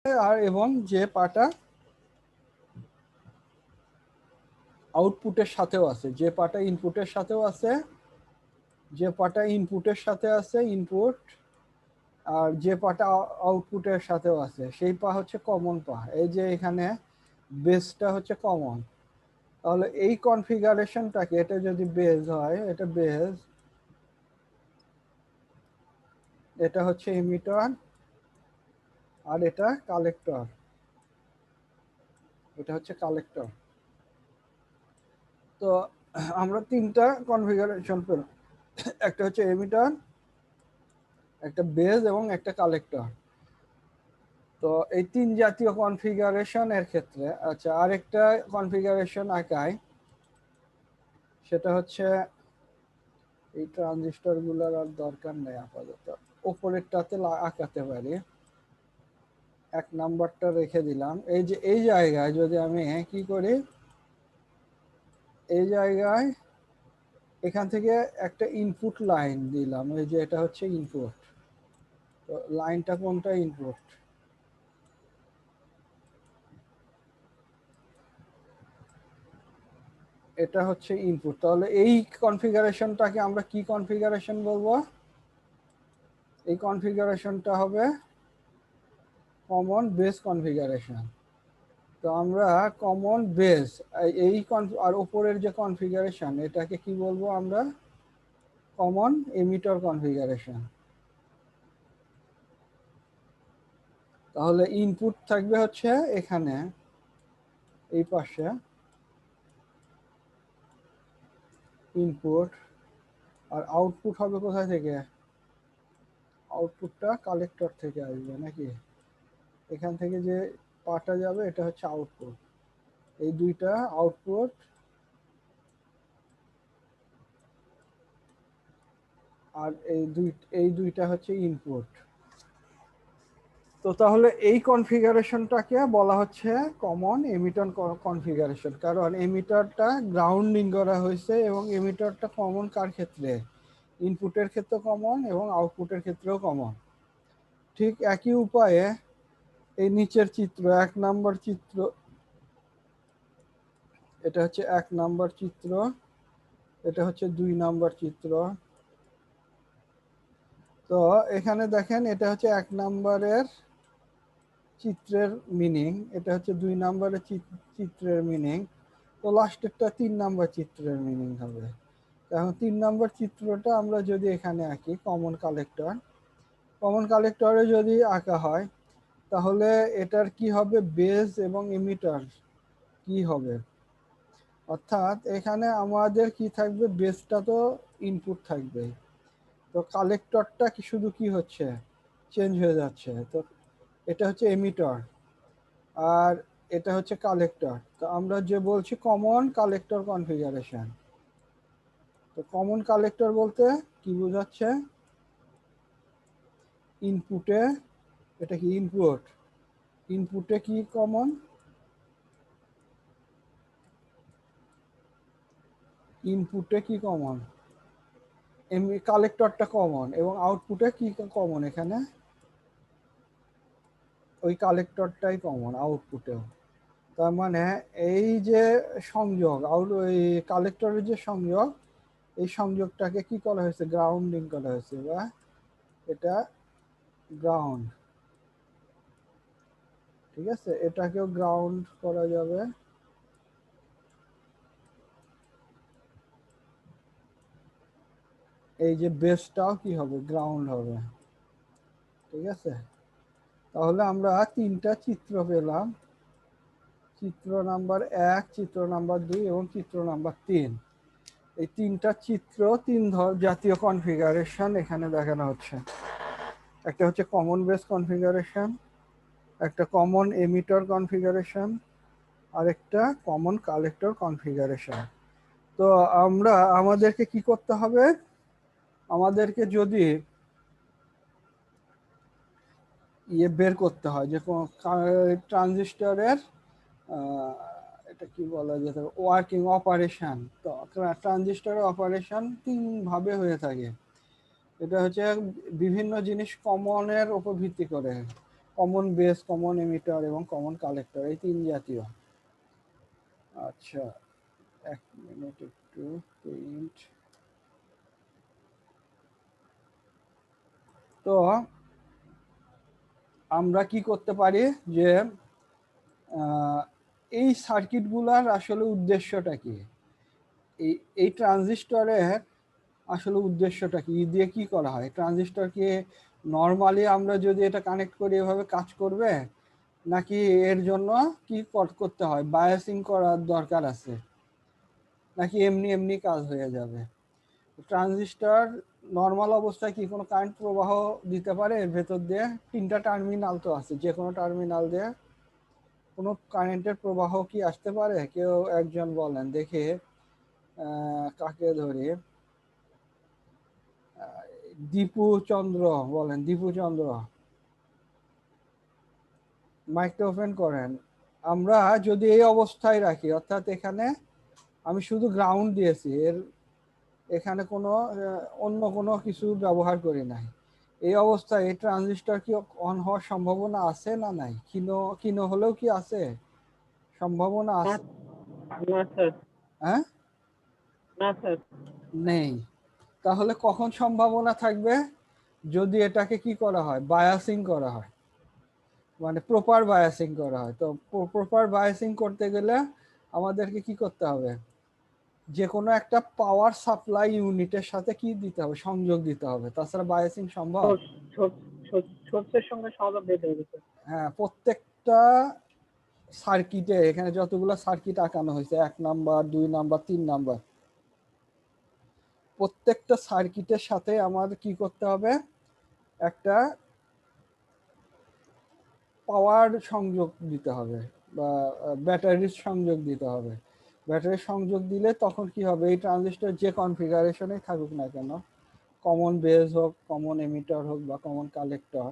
আর এবং যে পাটা আউটপুটের সাথেও আছে, যে পাটা ইনপুটের সাথেও আছে, যে পাটা ইনপুটের সাথে আছে ইনপুট, আর যে পাটা আউটপুটের সাথেও আছে সেই পা হচ্ছে কমন পা। এই যে এখানে বেসটা হচ্ছে কমন, তাহলে এই কনফিগারেশনটাকে, এটা যদি বেস হয়, এটা বেস, এটা হচ্ছে এমিটার, আর এটা কালেক্টর, এটা হচ্ছে কালেক্টর। তো আমরা তিনটা কনফিগারেশন পেলাম, একটা হচ্ছে এমিটার, একটা বেস এবং একটা কালেক্টর। তো এই তিন জাতীয় কনফিগারেশনের ক্ষেত্রে আচ্ছা আরেকটা কনফিগারেশন আঁকাই, সেটা হচ্ছে এই ট্রানজিস্টর গুলোর আর দরকার নেই আপাতত, উপরেরটাতে আঁকাতে পারি। এক নাম্বারটা রেখে দিলাম। এই যে এই জায়গায় যদি আমি কি করি, এই জায়গায় এখান থেকে একটা ইনপুট লাইন দিলাম, এই যে এটা হচ্ছে ইনপুট। তো লাইনটা কোনটা? ইনপুট। এটা হচ্ছে ইনপুট। তাহলে এই কনফিগারেশনটাকে আমরা কি কনফিগারেশন বলবো? এই কনফিগারেশনটা হবে কমন বেস কনফিগারেশন। তো আমরা কমন বেস, এই আর উপরের যে কনফিগারেশন, এটাকে কি বলবো আমরা? Common emitter configuration. তাহলে ইনপুট থাকবে হচ্ছে এখানে এই পাশে ইনপুট, আর আউটপুট হবে কোথায় থেকে? আউটপুটটা কালেক্টর থেকে আসবে নাকি? এখান থেকে যে পাটা যাবে এটা হচ্ছে আউটপুট, এই দুইটা আউটপুট, আর এই দুইটা হচ্ছে ইনপুট। তো তাহলে এই কনফিগারেশনটাকে বলা হচ্ছে কমন এমিটার কনফিগারেশন, কারণ এমিটারটা গ্রাউন্ডিং করা হয়েছে এবং এমিটারটা কমন কার ক্ষেত্রে? ইনপুটের ক্ষেত্রে কমন এবং আউটপুটের ক্ষেত্রেও কমন। ঠিক একই উপায়ে এই নিচের চিত্র, এক নাম্বার চিত্র, এটা হচ্ছে এক নাম্বার চিত্র, এটা হচ্ছে দুই নাম্বার চিত্র। তো এখানে দেখেন এটা হচ্ছে এক নাম্বারের চিত্রের মিনিং, এটা হচ্ছে দুই নাম্বারের চিত্রের মিনিং। তো লাস্টেরটা তিন নাম্বার চিত্রের মিনিং হবে। এখন তিন নাম্বার চিত্রটা আমরা যদি এখানে আঁকি, কমন কালেক্টর, কমন কালেক্টরে যদি আঁকা হয়, তাহলে এটার কি হবে? বেস এবং এমিটার কি হবে? অর্থাৎ এখানে আমাদের কি থাকবে? বেসটা তো ইনপুট থাকবে, তো কালেক্টরটা কি শুধু কি হচ্ছে? চেঞ্জ হয়ে যাচ্ছে। তো এটা হচ্ছে এমিটার, আর এটা হচ্ছে কালেক্টর। তো আমরা যে বলছি কমন কালেক্টর কনফিগারেশন। তো কমন কালেক্টর বলতে কি বোঝাচ্ছে? ইনপুটে, এটা কি ইনপুট? ইনপুটে কি কমন? ইনপুটে কি কমন? এমনি কালেক্টরটা কমন, এবং আউটপুটে কি কমন? এখানে ওই কালেক্টরটাই কমন আউটপুটেও। তার মানে এই যে সংযোগ, ওই কালেক্টরের যে সংযোগ, এই সংযোগটাকে কি করা হয়েছে? গ্রাউন্ডিং করা হয়েছে, বা এটা গ্রাউন্ড। ঠিক আছে, এটাকেও গ্রাউন্ড করা যাবে। এই যে বেসটাও কি হবে? গ্রাউন্ড হবে। ঠিক আছে, তাহলে আমরা তিনটা চিত্র পেলাম, চিত্র নাম্বার 1, চিত্র নাম্বার 2 এবং চিত্র নাম্বার 3। এই তিনটা চিত্র তিন জাতীয় কনফিগারেশন এখানে দেখানো হচ্ছে। একটা হচ্ছে কমন বেস কনফিগারেশন, একটা কমন এমিটার কনফিগারেশন, আর একটা কমন কালেক্টর কনফিগারেশন। তো আমরা আমাদেরকে কি করতে হবে? আমাদেরকে যদি বের করতে হয় যে ট্রানজিস্টরের এটা কি বলা যেতে পারে, ওয়ার্কিং অপারেশন। তো ট্রানজিস্টরের অপারেশন তিন ভাবে হয়ে থাকে। এটা হচ্ছে বিভিন্ন জিনিস কমনের উপর ভিত্তি করে। কমন বেস, কমন এমিটার এবং কমন কালেক্টর, এই তিন জাতীয়। আচ্ছা, এক মিনিট একটু প্রিন্ট। তো আমরা কি করতে পারি যে এই সার্কিটগুলোর আসলে উদ্দেশ্যটা কি, এই ট্রানজিস্টরের আসলে উদ্দেশ্যটা কি, দিয়ে কি করা হয়? ট্রানজিস্টরকে নর্মালি আমরা যদি এটা কানেক্ট করি এভাবে কাজ করবে, নাকি এর জন্য কি করতে হয়, বায়াসিং করার দরকার আছে, নাকি এমনি এমনি কাজ হয়ে যাবে? ট্রানজিস্টর নর্মাল অবস্থায় কি কোনো কারেন্ট প্রবাহ দিতে পারে এর ভেতর দিয়ে? তিনটা টার্মিনাল তো আছে, যে কোনো টার্মিনাল দিয়ে কোনো কারেন্টের প্রবাহ কি আসতে পারে? কেউ একজন বলেন দেখি, কাকে ধরি, দীপু চন্দ্র বলেন, দীপু চন্দ্র মাইকটা ওপেন করেন। আমরা যদি এই অবস্থায় রাখি, অর্থাৎ এখানে আমি শুধু গ্রাউন্ড দিয়েছি, এখানে কোনো অন্য কোনো কিছু ব্যবহার করি নাই, এই অবস্থায় এই ট্রানজিস্টর কি অন হওয়ার সম্ভাবনা আছে না নাই? কিনো হলেও কি আছে সম্ভাবনা? আছে? হ্যাঁ, নেই। তাহলে কখন সম্ভাবনা থাকবে? যদি এটাকে কি করা হয়, বায়াসিং করা হয়, মানে প্রপার বায়াসিং করা হয়। তো প্রপার বায়াসিং করতে গেলে আমাদেরকে কি করতে হবে? যে কোনো একটা পাওয়ার সাপ্লাই ইউনিটের সাথে কি দিতে হবে, সংযোগ দিতে হবে, তাছাড়া বায়াসিং সম্ভব? সোর্সের সঙ্গে সংযোগ দিতে হবে। হ্যাঁ, প্রত্যেকটা সার্কিটে, এখানে যতগুলো সার্কিট আঁকানো হয়েছে, 1 নাম্বার 2 নাম্বার 3 নাম্বার, প্রত্যেকটা সার্কিটের সাথে আমাদের কি করতে হবে, একটা পাওয়ার সংযোগ দিতে হবে বা ব্যাটারির সংযোগ দিতে হবে। ব্যাটারির সংযোগ দিলে তখন কি হবে, এই ট্রানজিস্টর যে কনফিগারেশনে থাকুক না কেন, কমন বেস হোক, কমন এমিটার হোক বা কমন কালেক্টর,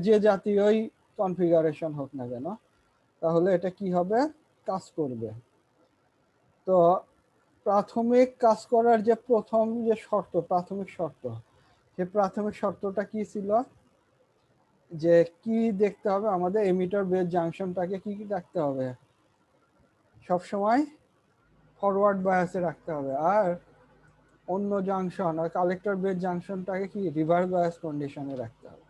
যে জাতীয়ই কনফিগারেশন হোক না কেন, তাহলে এটা কি হবে, কাজ করবে। তো প্রাথমিক কাজ করার যে প্রথম যে শর্ত, প্রাথমিক শর্ত, সে প্রাথমিক শর্তটা কি ছিল, যে কি দেখতে হবে আমাদের, এমিটার বেস জাংশনটাকে কি রাখতে হবে, সব সময় ফরওয়ার্ড বায়াসে রাখতে হবে, আর অন্য জাংশন আর কালেক্টর বেস জাংশনটাকে কি রিভার্স বায়াস কন্ডিশনে রাখতে হবে।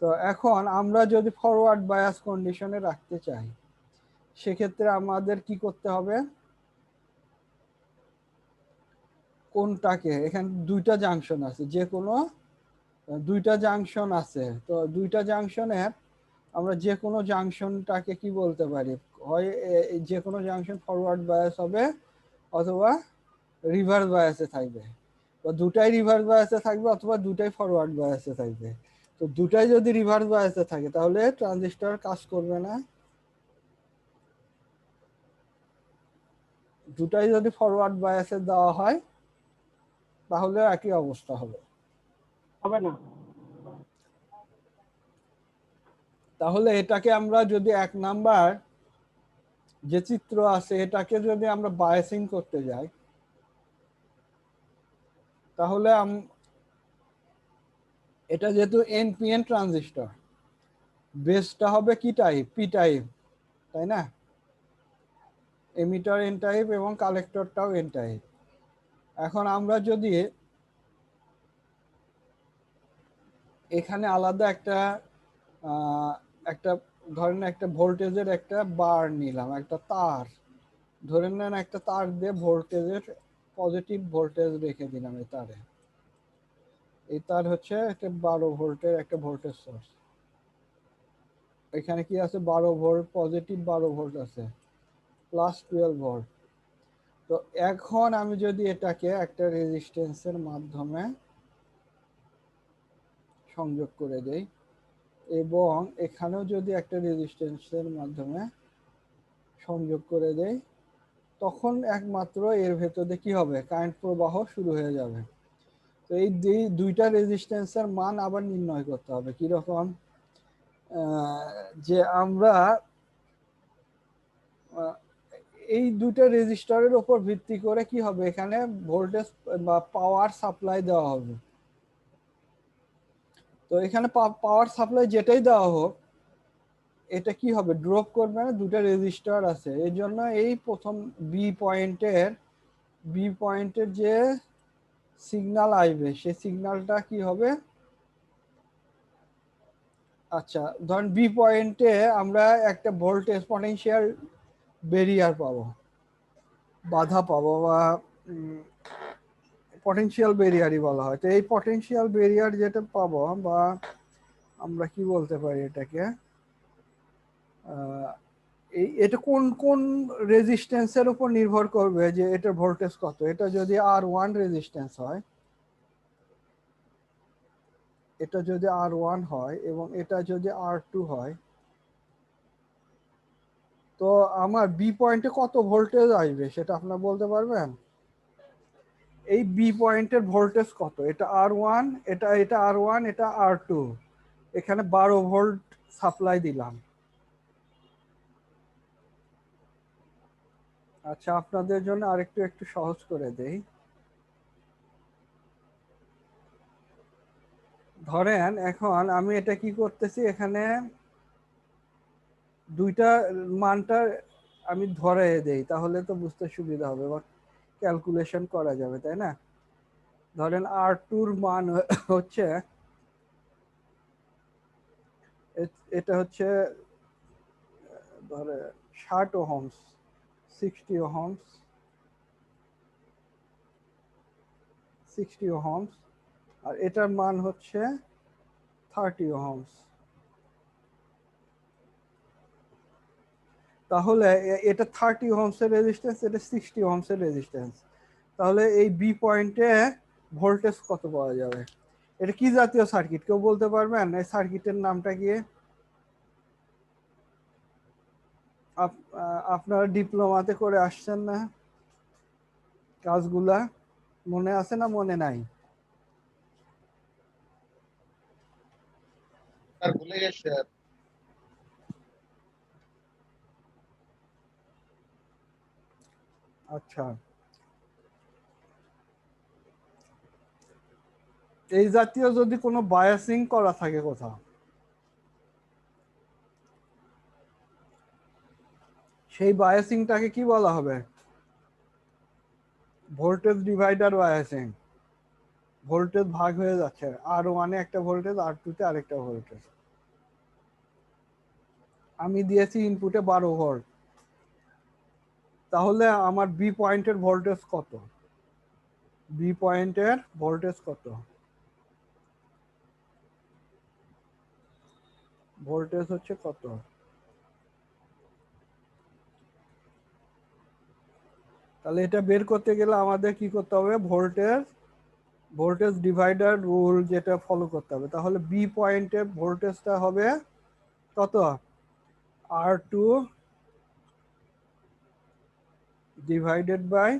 তো এখন আমরা যদি ফরওয়ার্ড বায়াস কন্ডিশনে রাখতে চাই, সেক্ষেত্রে আমাদের কি করতে হবে, কোনটাকে, এখানে দুইটা জাংশন আছে, যে কোনো দুইটা জাংশন আছে, তো দুইটা জাংশনের আমরা যে কোনো জাংশনটাকে কি বলতে পারি, হয় যে কোনো জাংশন ফরওয়ার্ড বায়াস হবে অথবা রিভার্স বায়াসে থাকবে, বা দুটাই রিভার্স বায়াসে থাকবে অথবা দুটাই ফরওয়ার্ড বায়াসে থাকবে। তো দুটাই যদি রিভার্স বায়াসে থাকে তাহলে ট্রানজিস্টর কাজ করবে না, দুটাই যদি ফরওয়ার্ড বায়াসে দেওয়া হয় তাহলে একই অবস্থা হবে না। তাহলে এটাকে আমরা যদি 1 নাম্বার যে চিত্র আছে এটাকে যদি আমরা বায়াসিং করতে যাই, তাহলে এটা যেহেতু এনপিএন ট্রানজিস্টর, বেসটা হবে কি টাইপ, পি টাইপ, তাই না? এমিটার এন টাইপ এবং কালেক্টরটাও এন টাইপ। এখন আমরা যদি এখানে আলাদা একটা ধরেন একটা ভোল্টেজের একটা বার নিলাম, একটা তার ধরে নেন, একটা তার দিয়ে ভোল্টেজের পজিটিভ ভোল্টেজ রেখে দিলাম এই তারে, এই তার হচ্ছে একটা 12 ভোল্টের একটা ভোল্টেজ সোর্স, এখানে কি আছে 12 ভোল্ট, পজিটিভ 12 ভোল্ট আছে, প্লাস 12 ভোল্ট। তো এখন আমি যদি এটাকে একটা রেজিস্ট্যান্সের মাধ্যমে সংযোগ করে দেই এবং এখানেও যদি একটা রেজিস্ট্যান্সের মাধ্যমে সংযোগ করে দেই, তখন একমাত্র এর ভেতরে কি হবে, কারেন্ট প্রবাহ শুরু হয়ে যাবে। তো এই দুইটা রেজিস্ট্যান্সের মান আবার নির্ণয় করতে হবে কিরকম, যে আমরা এই দুটো রেজিস্টরের উপর ভিত্তি করে কি হবে, এখানে ভোল্টেজ বা পাওয়ার সাপ্লাই দেওয়া হবে। তো তো এখানে পাওয়ার সাপ্লাই যেটাই দেওয়া হোক, এটা কি হবে, ড্রপ করবে না, দুটো রেজিস্টার আছে। এই জন্য এই প্রথম বি পয়েন্টের যে সিগন্যাল আসবে, সেই সিগন্যালটা কি হবে, আচ্ছা ধরেন বি পয়েন্টে আমরা একটা ভোল্টেজ পটেনশিয়াল ব্যারিয়ার পাবো, বাধা পাবো, বা পটেনশিয়াল ব্যারিয়ারই বলা হয়। তো এই পটেনশিয়াল ব্যারিয়ার যেটা পাবো, বা আমরা কি বলতে পারি এটাকে, এটা কোন কোন রেজিস্ট্যান্সের উপর নির্ভর করবে যে এটার ভোল্টেজ কত। এটা যদি R1 রেজিস্ট্যান্স হয়, এটা যদি R1 হয় এবং এটা যদি R2 হয়, তো আমার বি পয়েন্টে কত ভোল্টেজ আসবে সেটা আপনারা বলতে পারবেন? এই বি পয়েন্টের ভোল্টেজ কত, এটা R1, এটা R1, এটা R2, এখানে 12 ভোল্ট সাপ্লাই দিলাম। আচ্ছা আপনাদের জন্য একটু সহজ করে দেই। ধরেন এখন আমি এটা কি করতেছি, এখানে দুইটা মানটা আমি ধরে দেই, তাহলে তো বুঝতে সুবিধা হবে বা ক্যালকুলেশন করা যাবে, তাই না? ধরেন R2-র মান হচ্ছে, এটা হচ্ছে ধরে 60 ওহমস, 60 ওহমস, 60 ওহমস, আর এটার মান হচ্ছে 30 ওহমস। তাহলে এটা 30 ওহমসের রেজিস্ট্যান্স, এটা 60 ওহমসের রেজিস্ট্যান্স। তাহলে এই বি পয়েন্টে ভোল্টেজ কত পাওয়া যাবে? এটা কি জাতীয় সার্কিট কেউ বলতে পারবেন? এই সার্কিটের নামটা কি? আপনারা ডিপ্লোমাতে করে আসছেন না কাজগুলা, মনে আছে না মনে নাই? ভুলে গেছে। আচ্ছা, এই জাতীয় যদি কোনো বায়াসিং করা থাকে কোথাও, সেই বায়াসিংটাকে কি বলা হবে? Voltage divider biasing. ভোল্টেজ ভাগ হয়ে যাচ্ছে, R1-এ একটা ভোল্টেজ, R2-তে আরেকটা ভোল্টেজ। আমি দিয়েছি ইনপুটে 12 ভোল্ট, তাহলে আমার বি পয়েন্টের ভোল্টেজ কত? বি পয়েন্টের ভোল্টেজ কত? ভোল্টেজ হচ্ছে কত? তাহলে এটা বের করতে গেলে আমাদের কি করতে হবে, ভোল্টেজ ডিভাইডার রুল যেটা ফলো করতে হবে। তাহলে বি পয়েন্টের ভোল্টেজটা হবে কত? R2 divided by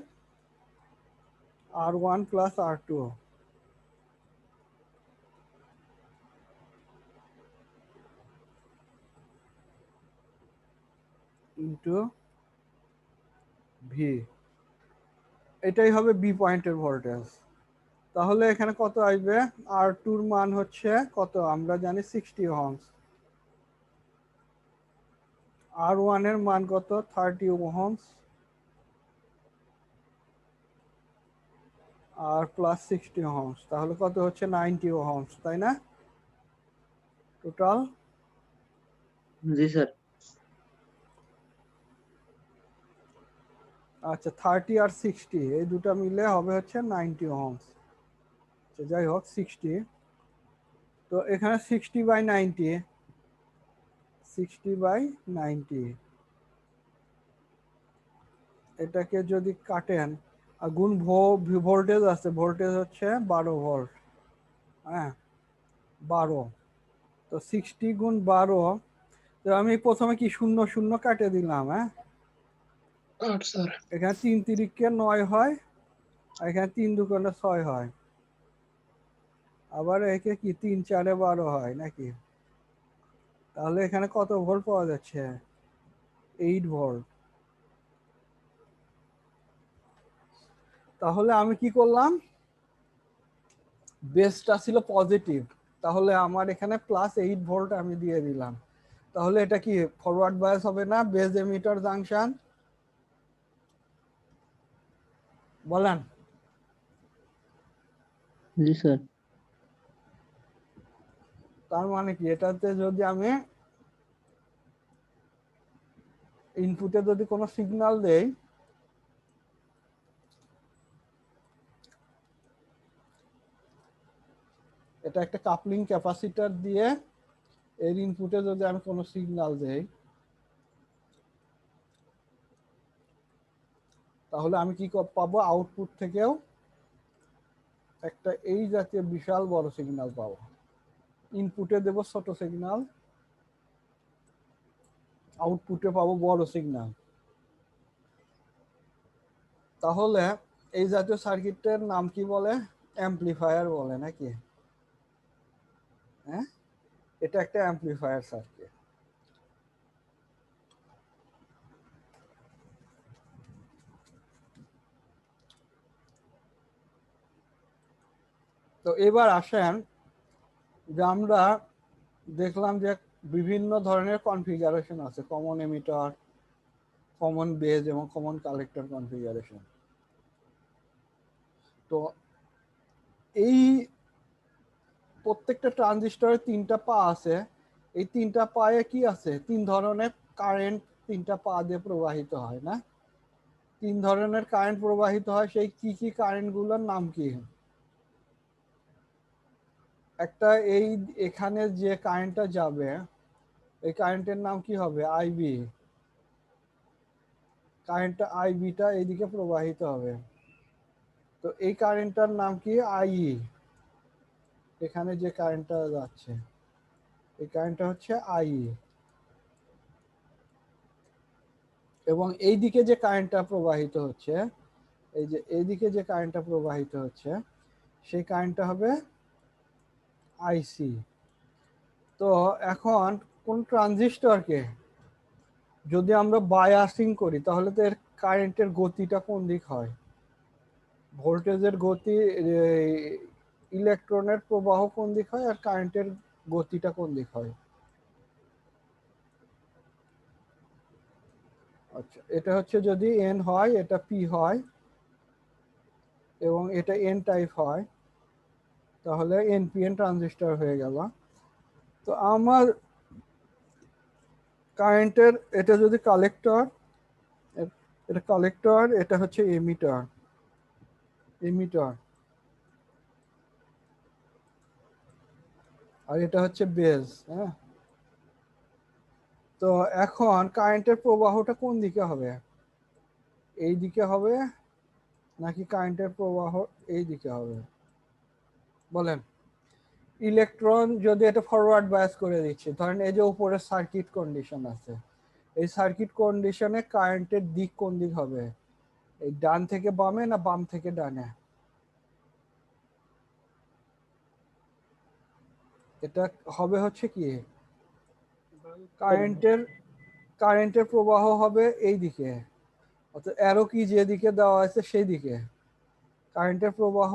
R1 plus R2 into V. এটাই হবে বি পয়েন্টের ভোল্টেজ। তাহলে এখানে কত আসবে? R2-র মান হচ্ছে কত আমরা জানি, 60 ওহমস। R1-এর মান কত? 30 ওহমস, আর প্লাস 60 ওহমস, তাহলে কত হচ্ছে? 90 ওহমস, তাই না? টোটাল। জি স্যার। আচ্ছা 30 আর 60 এই দুটো মিলে হবে হচ্ছে 90 ওহমস। আচ্ছা যাই হোক 60, তো এখানে 60/90, 60/90 এটাকে যদি কাটেন, আর গুণ ভোল্টেজ আছে, ভোল্টেজ হচ্ছে 12 ভোল্ট, হ্যাঁ 12। তো 60 গুণ 12, তো আমি প্রথমে কি শূন্য শূন্য কাটে দিলাম, হ্যাঁ স্যার এখানে 3 তিরিকে 9 হয়, আর এখানে 3 দুগুণে 6 হয়, আবার একে কি 3 4-এ 12 হয় নাকি? তাহলে এখানে কত ভোল্ট পাওয়া যাচ্ছে? 8 ভোল্ট। তাহলে আমি কি করলাম, বেসটা ছিল পজিটিভ, তাহলে আমার এখানে +8 ভোল্ট আমি দিয়ে দিলাম। তাহলে এটা কি ফরওয়ার্ড বায়াস হবে না বেজ এমিটার জাংশন? বলেন। জি স্যার। তার মানে কি এটাতে যদি আমি ইনপুটে যদি কোনো সিগন্যাল দেই, এটা একটা কাপলিং ক্যাপাসিটর দিয়ে এর ইনপুটে যদি আমি কোনো সিগন্যাল দেই, তাহলে আমি কি পাবো? আউটপুট থেকেও একটা এই জাতীয় বিশাল বড় সিগন্যাল পাবো। ইনপুটে দেব ছোট সিগন্যাল, আউটপুটে পাবো বড় সিগন্যাল। তাহলে এই জাতীয় সার্কিটের নাম কি বলে? অ্যাম্পলিফায়ার বলে নাকি? হ্যাঁ, এটা একটা অ্যাম্পলিফায়ার সার্কিট। তো এবার আসেন যে আমরা দেখলাম যে বিভিন্ন ধরনের কনফিগারেশন আছে, কমন এমিটার, কমন বেজ এবং কমন কালেক্টর কনফিগারেশন। তো এই প্রত্যেকটা ট্রানজিস্টরের 3টা পা আছে। এই 3টা পায়ে কি আছে? 3 ধরনের কারেন্ট 3টা পা দিয়ে প্রবাহিত হয় না? 3 ধরনের কারেন্ট প্রবাহিত হয়। সেই কি কি কারেন্ট গুলোর নাম কি? একটা এই এখানে যে কারেন্টটা যাবে, এই কারেন্টের নাম কি হবে? আইবি। কারেন্টটা আইবিটা এইদিকে প্রবাহিত হবে। তো এই কারেন্টটার নাম কি? আই। এখানে যে কারেন্টটা যাচ্ছে এই কারেন্টটা হচ্ছে আই। এবং এইদিকে যে কারেন্টটা প্রবাহিত হচ্ছে, এই যে এইদিকে যে কারেন্টটা প্রবাহিত হচ্ছে সেই কারেন্টটা হবে আইসি। তো এখন কোন ট্রানজিস্টরকে যদি আমরা বায়াসিং করি তাহলে তো এর কারেন্টের গতিটা কোন দিক হয়? ভোল্টেজের গতি, ইলেকট্রনের প্রবাহ কোন দিক হয়, আর কারেন্টের গতিটা কোন দিক হয়? আচ্ছা, এটা হচ্ছে যদি এন হয়, এটা পি হয় এবং এটা এন টাইপ হয়, তাহলে এনপিএন ট্রানজিস্টর হয়ে গেল। তো আমার কারেন্টের এটা যদি কালেক্টর, এটা কালেক্টর, এটা হচ্ছে এমিটার। এমিটার আর এটা হচ্ছে বেজ। হ্যাঁ, তো এখন কারেন্টের প্রবাহটা কোন দিকে হবে? এই দিকে হবে নাকি কারেন্টের প্রবাহ এই দিকে হবে? বলেন। ইলেকট্রন যদি এটা ফরওয়ার্ড বায়াস করে দিচ্ছে, ধরেন এই যে উপরে সার্কিট কন্ডিশন আছে, এই সার্কিট কন্ডিশনে কারেন্টের দিক কোন দিক হবে? এই ডান থেকে বামে না বাম থেকে ডানে? এটা হবে হচ্ছে কি কারেন্টের কারেন্টের প্রবাহ হবে এই দিকে, অর্থাৎ অ্যারো কি যেদিকে দেওয়া আছে সেই দিকে কারেন্টের প্রবাহ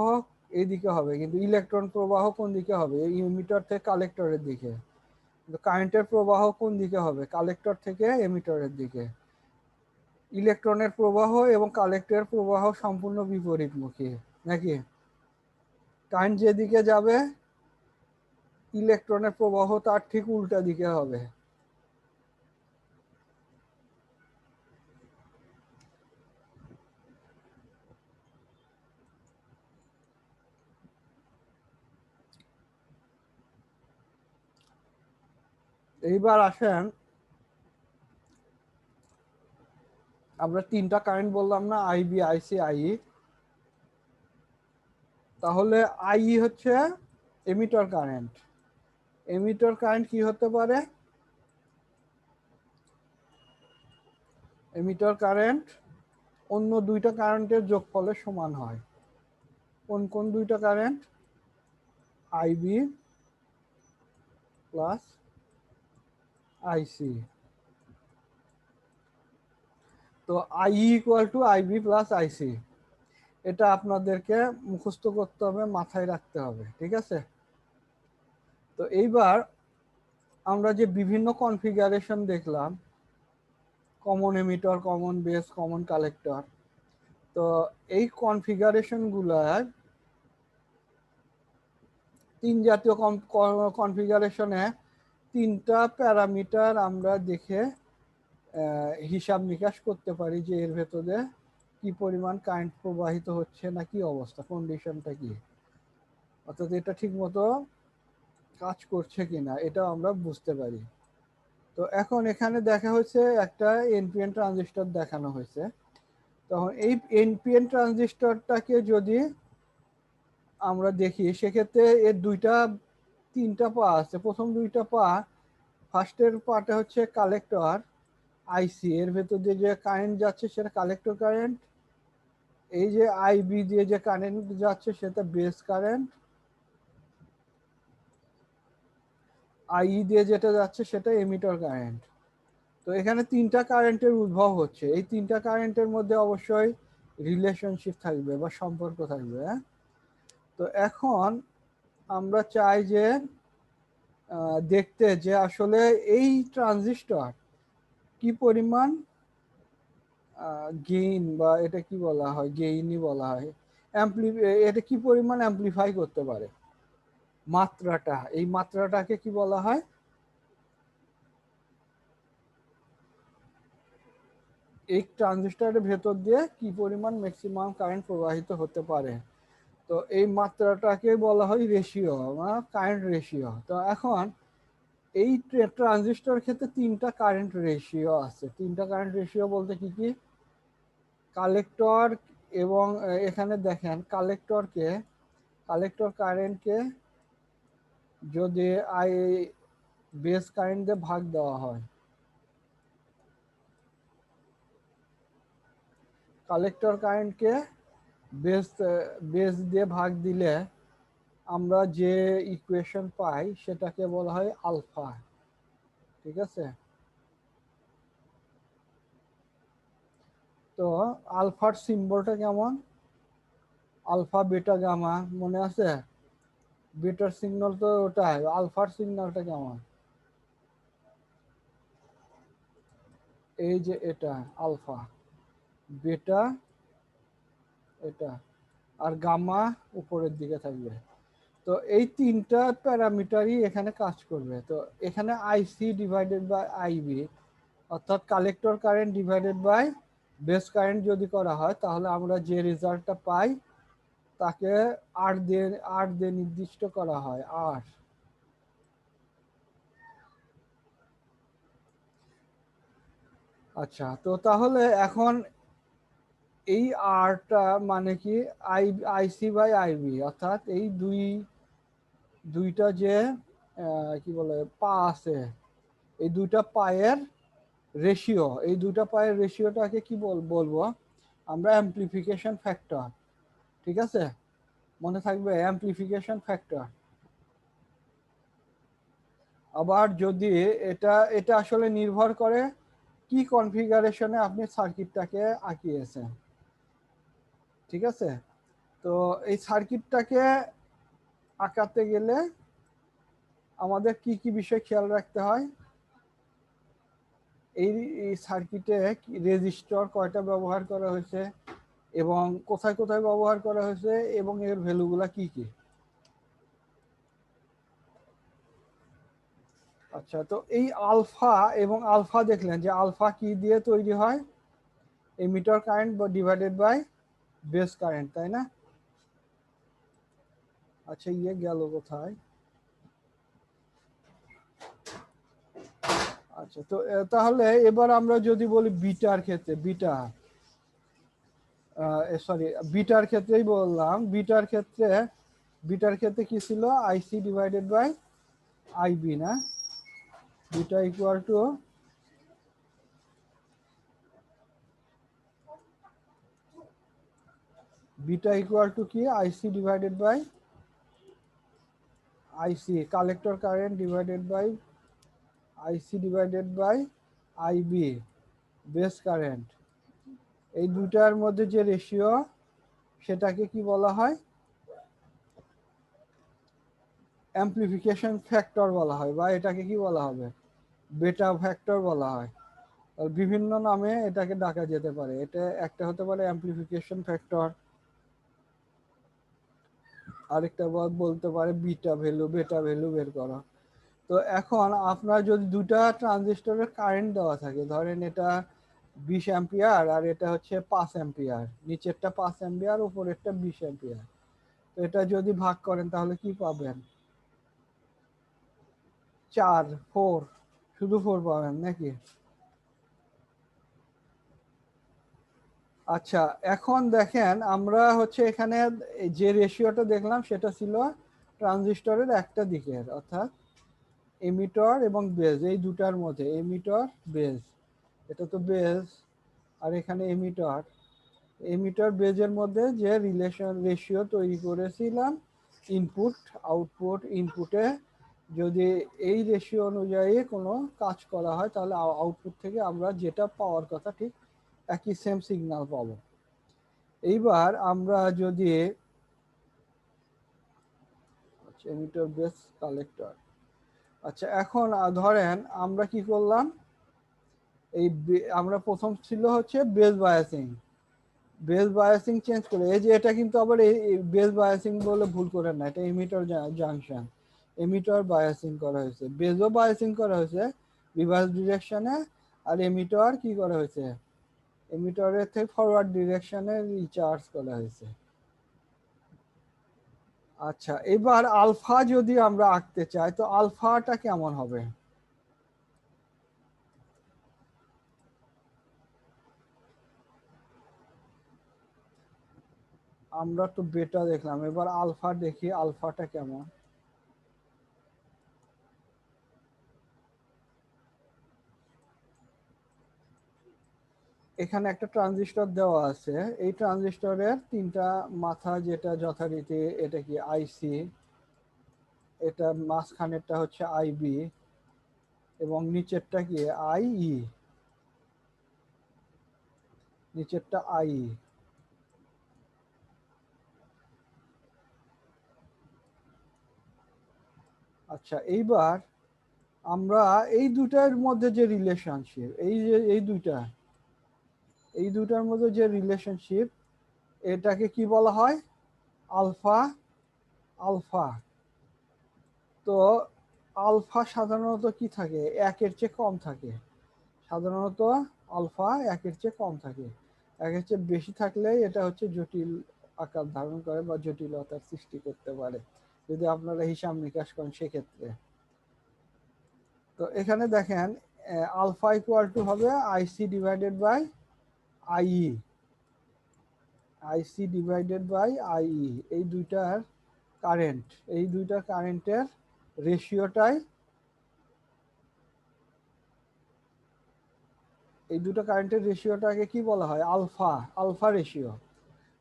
এই দিকে হবে। কিন্তু ইলেকট্রন প্রবাহ কোন দিকে হবে? এই এমিটার থেকে কালেক্টরের দিকে। কিন্তু কারেন্টের প্রবাহ কোন দিকে হবে? কালেক্টর থেকে এমিটারের দিকে। ইলেকট্রনের প্রবাহ এবং কালেক্টরের প্রবাহ সম্পূর্ণ বিপরীতমুখী নাকি? কারেন্ট যেদিকে যাবে ইলেকট্রনের প্রবাহ তার ঠিক উল্টা দিকে হবে। এইবার আসেন আমরা 3টা কারেন্ট বললাম না, আইবি, আইসি, আই। তাহলে আই হচ্ছে এমিটার কারেন্ট। এমিটার কারেন্ট কি হতে পারে? এমিটার কারেন্ট অন্য 2টা কারেন্টের যোগফলের সমান হয়। কোন কোন 2টা কারেন্ট? IB plus IC. তো I equal to IB plus IC, এটা আপনাদেরকে মুখস্থ করতে হবে, মাথায় রাখতে হবে, ঠিক আছে? তো এইবার আমরা যে বিভিন্ন কনফিগারেশন দেখলাম, common emitter, common base, common collector, তো এই কনফিগারেশন গুলার তিন জাতীয় কনফিগারেশনে তিনটা প্যারামিটার আমরা দেখে হিসাব নিকাশ করতে পারি যে এর ভেতরে কি পরিমাণ কারেন্ট প্রবাহিত হচ্ছে না কি অবস্থা, কন্ডিশনটা কি, অর্থাৎ এটা ঠিক মতো কাজ করছে কিনা এটা আমরা বুঝতে পারি। তো এখন এখানে দেখা হয়েছে একটা এনপিএন ট্রানজিস্টর দেখানো হয়েছে। তখন এই এনপিএন ট্রানজিস্টরটাকে যদি আমরা দেখি সেক্ষেত্রে এর তিনটা পা আছে। প্রথম দুইটা পা, ফার্স্টের পাটা হচ্ছে কালেক্টর আইসি, এর ভেতর দিয়ে যে কারেন্ট যাচ্ছে সেটা কালেক্টর কারেন্ট। এই যে আইবি দিয়ে যে কারেন্ট যাচ্ছে সেটা বেস কারেন্ট। আই দিয়ে যেটা যাচ্ছে সেটা এমিটর কারেন্ট। তো এখানে তিনটা কারেন্টের উদ্ভব হচ্ছে। এই তিনটা কারেন্টের মধ্যে অবশ্যই রিলেশনশিপ থাকবে বা সম্পর্ক থাকবে। তো এখন আমরা চাই যে দেখতে যে আসলে এই ট্রানজিস্টর কি পরিমাণ গেইন, বা এটা কি বলা হয়, গেইনই বলা হয়, এটা কি পরিমাণ অ্যাম্পলিফাই করতে পারে। মাত্রাটা, এই মাত্রাটাকে কি বলা হয়, এই ট্রানজিস্টরের ভেতর দিয়ে কি পরিমাণ ম্যাক্সিমাম কারেন্ট প্রবাহিত হতে পারে। তো এই মাত্রাটাকে বলা হয় রেশিও বা কারেন্ট রেশিও। তো এখন এই ট্রানজিস্টর ক্ষেত্রে তিনটা কারেন্ট রেশিও আছে। তিনটা কারেন্ট রেশিও বলতে কি কি, কালেক্টর এবং এখানে দেখেন কালেক্টর কারেন্টকে যদি বেস কারেন্ট দিয়ে ভাগ দেওয়া হয়, কালেক্টর কারেন্টকে বেস দিয়ে ভাগ দিলে আমরা যে ইকুয়েশন পাই সেটাকে বলা হয় আলফা। ঠিক আছে, তো আলফার সিম্বলটা কেমন, আলফা বিটা গামা, মনে আছে? বিটার সিগন্যাল তো ওটাই, আলফার সিগন্যালটা কেমন, এই যে এটা আলফা, বিটা এটা, আর গামা উপরের দিকে থাকবে। তো এই তিনটা প্যারামিটারই এখানে কাজ করবে। তো এখানে আইসি ডিভাইডেড বাই আইবি, অর্থাৎ collector current divided by base current যদি করা হয় তাহলে আমরা যে রেজাল্টটা পাই তাকে আর দিয়ে নির্দিষ্ট করা হয়, আর। আচ্ছা, তো তাহলে এখন এই আরটা মানে কি, আইসি বাই আইবি, অর্থাৎ এই দুইটা যে কি বলে পা আছে, এই দুইটা পায়ের রেশিও, এই দুইটা পায়ের রেশিওটাকে কি বলবো আমরা, অ্যাম্প্লিফিকেশন ফ্যাক্টর। ঠিক আছে, মনে থাকবে অ্যাম্প্লিফিকেশন ফ্যাক্টর। আবার যদি এটা এটা আসলে নির্ভর করে কি কনফিগারেশনে আপনি সার্কিটটাকে আঁকিয়েছেন। ঠিক আছে, তো এই সার্কিটটাকে আঁকাতে গেলে আমাদের কি কি বিষয় খেয়াল রাখতে হয়, এই সার্কিটে রেজিস্টর কয়টা ব্যবহার করা হয়েছে এবং কোথায় কোথায় ব্যবহার করা হয়েছে এবং এর ভ্যালুগুলা কি কি। আচ্ছা, তো এই আলফা এবং আলফা দেখলেন যে আলফা কি দিয়ে তৈরি হয়, এমিটার কারেন্ট বা ডিভাইডেড বাই বেস কারেন্ট, তাই না? আচ্ছা, গেল কোথায়, আচ্ছা, তো তাহলে এবার আমরা যদি বলি বিটার ক্ষেত্রে, বিটার ক্ষেত্রেই বললাম, বিটার ক্ষেত্রে কি ছিল, আইসি ডিভাইডেড বাই আইবি না, বিটা ইকুয়াল টু কি, IC divided by IC, collector current divided by IC divided by IB, base current. এই দুটার মধ্যে যে রেশিও সেটাকে কি বলা হয়, অ্যাম্প্লিফিকেশন ফ্যাক্টর বলা হয়, বা এটাকে কি বলা হবে, বেটা ফ্যাক্টর বলা হয়। বিভিন্ন নামে এটাকে ডাকা যেতে পারে। এটা একটা হতে পারে অ্যাম্প্লিফিকেশন ফ্যাক্টর, আরেকটা বলতে পারে বেটা ভ্যালু বের করা। তো এখন আপনার যদি দুটা ট্রানজিস্টরের কারেন্ট দেওয়া থাকে, ধরেন এটা 20 অ্যাম্পিয়ার আর এটা হচ্ছে 5 অ্যাম্পিয়ার, নিচেরটা 5 অ্যাম্পিয়ার উপরেরটা 20 অ্যাম্পিয়ার, তো এটা যদি ভাগ করেন তাহলে কি পাবেন, 4 শুধু 4 পাবেন নাকি? আচ্ছা, এখন দেখেন আমরা হচ্ছে এখানে যে রেশিওটা দেখলাম সেটা ছিল ট্রানজিস্টরের একটা দিকের, অর্থাৎ এমিটর এবং বেজ এই দুটার মধ্যে, এমিটর বেজ, এটা তো বেজ আর এখানে এমিটর, এমিটর বেজের মধ্যে যে রেশিও তৈরি করেছিলাম, ইনপুট আউটপুট, ইনপুটে যদি এই রেশিও অনুযায়ী কোনো কাজ করা হয় তাহলে আউটপুট থেকে আমরা যেটা পাওয়ার কথা ঠিক একই সেম সিগন্যাল পাবো। এইবার আমরা যদি এমিটর বেস কালেক্টর, আচ্ছা এখন ধরেন আমরা কি করলাম, আমরা প্রথম ছিল হচ্ছে বেস বায়াসিং চেঞ্জ করে, এই যে এটা কিন্তু আবার এই বেস বায়াসিং বলে ভুল করেন না, এটা এমিটর জাংশন, এমিটর বায়াসিং করা হয়েছে, বেজও বায়াসিং করা হয়েছে রিভার্স ডিরেকশনে, আর এমিটর কি করা হয়েছে, এমিটরের থেকে ফরওয়ার্ড ডিরেকশনে রিচার্জ করা হয়েছে। আচ্ছা, এবার আলফা যদি আমরা আঁকতে চাই তো আলফাটা কেমন হবে, আমরা তো বেটা দেখলাম, এবার আলফা দেখি আলফাটা কেমন। এখানে একটা ট্রানজিস্টর দেওয়া আছে, এই ট্রানজিস্টরের তিনটা মাথা, যেটা যথারীতি এটা কি আইসি, এটা মাঝখানেরটা হচ্ছে আইবি এবং নিচেরটা কি আইই, নিচেরটা আই। আচ্ছা, এইবার আমরা এই দুটার মধ্যে যে রিলেশনশিপ, এই যে এই দুটার মধ্যে যে রিলেশনশিপ, এটাকে কি বলা হয়, আলফা আলফা। তো আলফা সাধারণত কি থাকে, একের চেয়ে কম থাকে, সাধারণত আলফা একের চেয়ে কম থাকে, একের চেয়ে বেশি থাকলে এটা হচ্ছে জটিল আকার ধারণ করে বা জটিলতার সৃষ্টি করতে পারে যদি আপনারা হিসাব নিকাশ করেন সেক্ষেত্রে। তো এখানে দেখেন আলফা ইকুয়াল টু হবে IC divided by IE, IC divided by IE, এই দুইটার কারেন্ট, এই দুইটা কারেন্টের রেশিওটাই, এই দুটো কারেন্টের রেশিওটাকে কি বলা হয়, আলফা, আলফা রেশিও।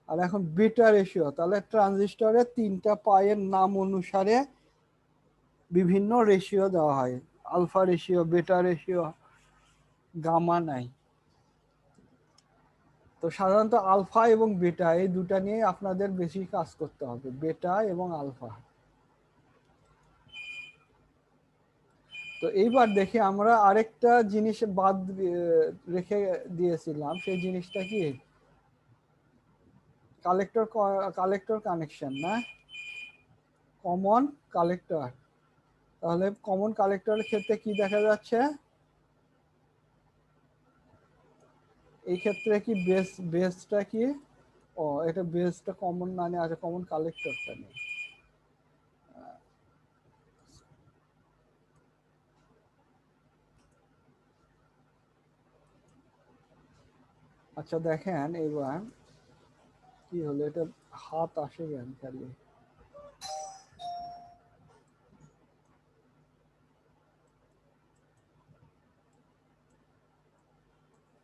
আর এখন বিটা রেশিও, তাহলে ট্রানজিস্টরের তিনটা পায়ের নাম অনুসারে বিভিন্ন রেশিও দেওয়া হয়, আলফা রেশিও, বেটা রেশিও, গামা নাই। তো সাধারণত আলফা এবং বেটা এই দুটা নিয়ে আপনাদের বেশি কাজ করতে হবে, বেটা এবং আলফা। তো এইবার দেখি আমরা আরেকটা জিনিস বাদ রেখে দিয়েছিলাম, সেই জিনিসটা কি, কালেক্টর কালেক্টর কানেকশন না, কমন কালেক্টর। তাহলে কমন কালেক্টরের ক্ষেত্রে কি দেখা যাচ্ছে, এই ক্ষেত্রে কি বেসটা কি, ও এটা বেসটা কমন না নিয়ে আছে, কমন কালেক্টরটা নেই। আচ্ছা দেখেন এবার কি হলো, এটা হাত আসে কেন খালি,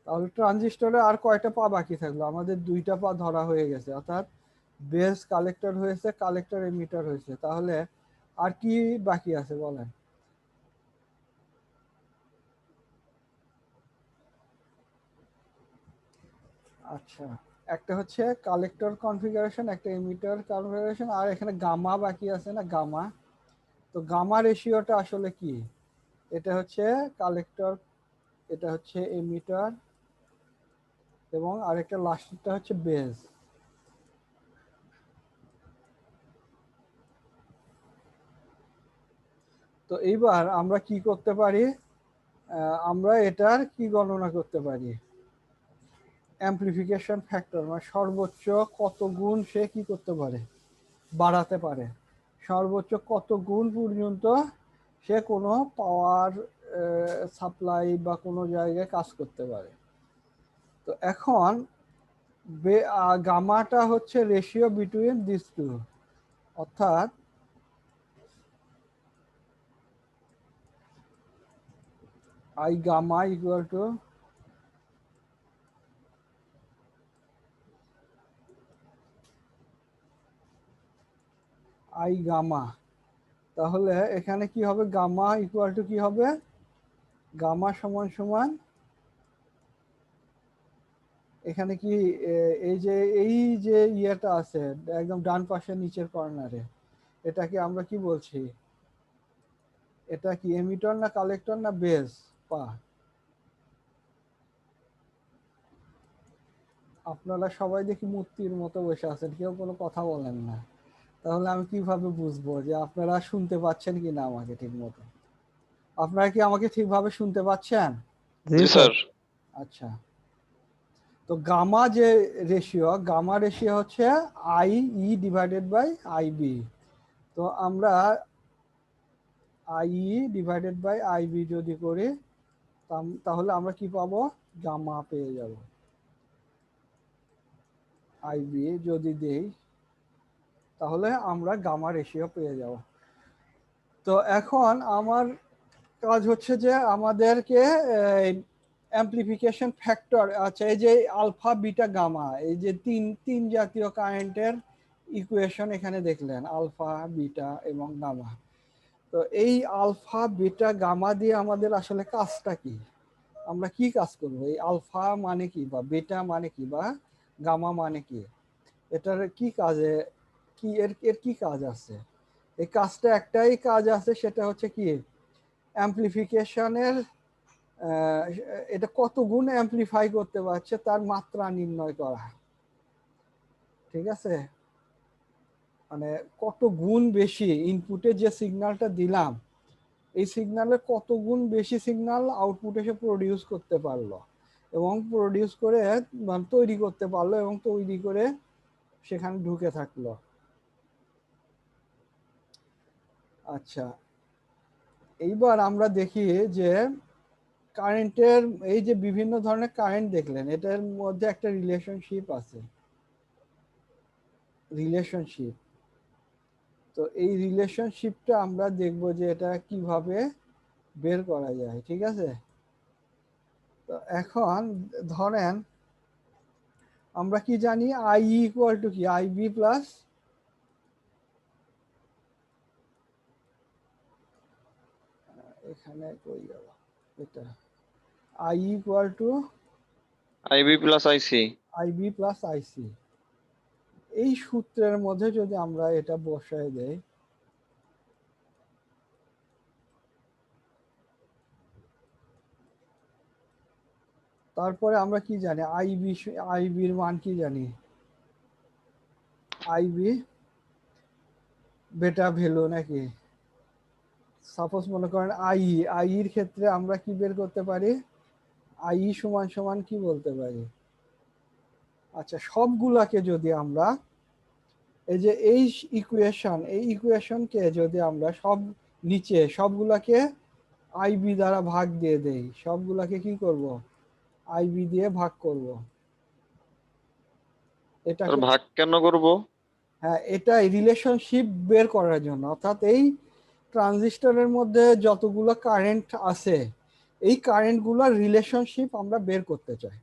তাহলে ট্রানজিস্টরে আর কয়টা পা বাকি থাকলো, আমাদের দুইটা পা ধরা হয়ে গেছে, অর্থাৎ বেস কালেক্টর হয়েছে, কালেক্টর এমিটার হয়েছে, তাহলে আর কি বাকি আছে বলেন। আচ্ছা, একটা হচ্ছে কালেক্টর কনফিগারেশন, একটা এমিটার কনফিগারেশন, আর এখানে গামা বাকি আছে না, গামা, তো গামা রেশিওটা আসলে কি? এটা হচ্ছে কালেক্টর, এটা হচ্ছে এমিটার, এবং আরেকটা লাস্টটা হচ্ছে বেজ। তো এইবার আমরা কি করতে পারি, আমরা এটার কি গণনা করতে পারি, অ্যাম্প্লিফিকেশন ফ্যাক্টর, মানে সর্বোচ্চ কত গুণ সে কি করতে পারে, বাড়াতে পারে, সর্বোচ্চ কত গুণ পর্যন্ত সে কোনো পাওয়ার সাপ্লাই বা কোনো জায়গায় কাজ করতে পারে। তো এখন গামাটা হচ্ছে রেশিও বিটুইন দিস টু, অর্থাৎ I gamma equal to I gamma. তাহলে এখানে কি হবে, গামা ইকুয়াল টু কি হবে, গামা সমান সমান এখানে কি এই যে ইয়েটা আছে একদম ডান পাশে নিচের কর্নারে, এটাকে আমরা কি বলছি, এটা কি এমিটর না কালেক্টর না বেস পা? আপনারা সবাই দেখি মূর্তির মতো বসে আছেন, কেউ কোনো কথা বলেন না। তাহলে আমি কিভাবে বুঝবো যে আপনারা শুনতে পাচ্ছেন কিনা আমাকে ঠিক মতো? আপনারা কি আমাকে ঠিকভাবে শুনতে পাচ্ছেন? জি স্যার। আচ্ছা, তো গামা যে রেশিও, গামা রেশিও হচ্ছে I E divided by I B. তো আমরা I E divided by I B যদি করি তাহলে আমরা কি পাবো, গামা পেয়ে যাব। আই বি যদি দেই তাহলে আমরা গামা রেশিও পেয়ে যাব। তো এখন আমার কাজ হচ্ছে যে আমাদেরকে অ্যাম্প্লিফিকেশন ফ্যাক্টর, আচ্ছা এই যে আলফা বিটা গামা, এই যে তিন জাতীয় কারেন্টের ইকুয়েশন এখানে দেখলেন, আলফা বিটা এবং গামা। তো এই আলফা বিটা গামা দিয়ে আমাদের আসলে কাজটা কি, আমরা কি কাজ করব, এই আলফা মানে কি বা বিটা মানে কি বা গামা মানে কি, এটার কি কাজে, কি এর কি কাজ আছে? এই কাজটা একটাই কাজ আছে, সেটা হচ্ছে কি অ্যাম্প্লিফিকেশনের, এটা কত গুণ অ্যাম্প্লিফাই করতে পারছে তার মাত্রা নির্ণয় করা। ঠিক আছে, মানে কত গুণ বেশি ইনপুটে যে সিগন্যালটা দিলাম, এই সিগন্যালের কত গুণ বেশি সিগন্যাল আউটপুট এসে প্রডিউস করতে পারলো, এবং প্রডিউস করে মানে তৈরি করতে পারলো, এবং তৈরি করে সেখানে ঢুকে থাকলো। আচ্ছা, এইবার আমরা দেখি যে কারেন্টের, এই যে বিভিন্ন ধরনের কারেন্ট দেখলেন, এটার মধ্যে একটা রিলেশনশিপ আছে, রিলেশনশিপ। তো এই রিলেশনশিপটা আমরা দেখব যে এটা কিভাবে বের করা যায়। ঠিক আছে, তো এখন ধরেন আমরা কি জানি, আই ইকুয়াল টু কি, আই বি প্লাস, এখানে কই গেল এটা, I equal to IB plus IC. I B plus IC. এই সূত্রের মধ্যে যদি আমরা এটা বসায় দেই, তারপরে আমরা কি জানি, আইবির মান কি জানি, আইবি বেটা ভ্যালু নাকি, সাপোজ মনে করেন আই এর ক্ষেত্রে আমরা কি বের করতে পারি, আই সমান সমান কি বলতে পারি, আচ্ছা সবগুলাকে যদি আমরা এই যে এই ইকুয়েশনকে যদি আমরা সব নিচে সবগুলাকে আইবি দ্বারা ভাগ দিয়ে দেই, সবগুলাকে কি করব, আইবি দিয়ে ভাগ করব, আর এটাকে, ভাগ কেন করব? হ্যাঁ এটা রিলেশনশিপ বের করার জন্য, অর্থাৎ এই ট্রানজিস্টরের মধ্যে যতগুলো কারেন্ট আছে এই কারেন্টগুলোর রিলেশনশিপ আমরা বের করতে চাই।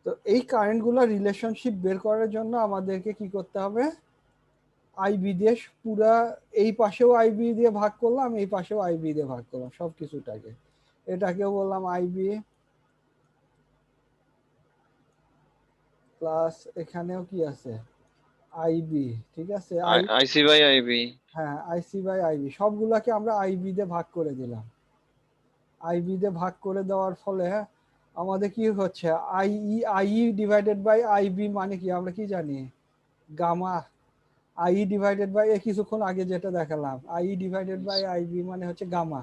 তো এই কারেন্টগুলোর রিলেশনশিপ বের করার জন্য আমাদেরকে কি করতে হবে, আইবি দিয়ে পুরা, এই পাশেও আইবি দিয়ে ভাগ করলাম, এই পাশেও আইবি দিয়ে ভাগ করলাম সব কিছুটাকে, এটাকেও বললাম আইবি প্লাস এখানেও কি আছে আইবি, ঠিক আছে। IC by IB. হ্যাঁ, আইসি বাই আইবি সবগুলাকে আমরা আইবি দিয়ে ভাগ করে দিলাম। আইবি দিয়ে ভাগ করে দেওয়ার ফলে আমাদের কি হচ্ছে, আই ডিভাইডেড বাই আইবি মানে কি আমরা কি জানি, গামা। আই ডিভাইডেড বাই কিছুক্ষণ আগে যেটা দেখালাম, আই ডিভাইডেড বাই আইবি মানে হচ্ছে গামা,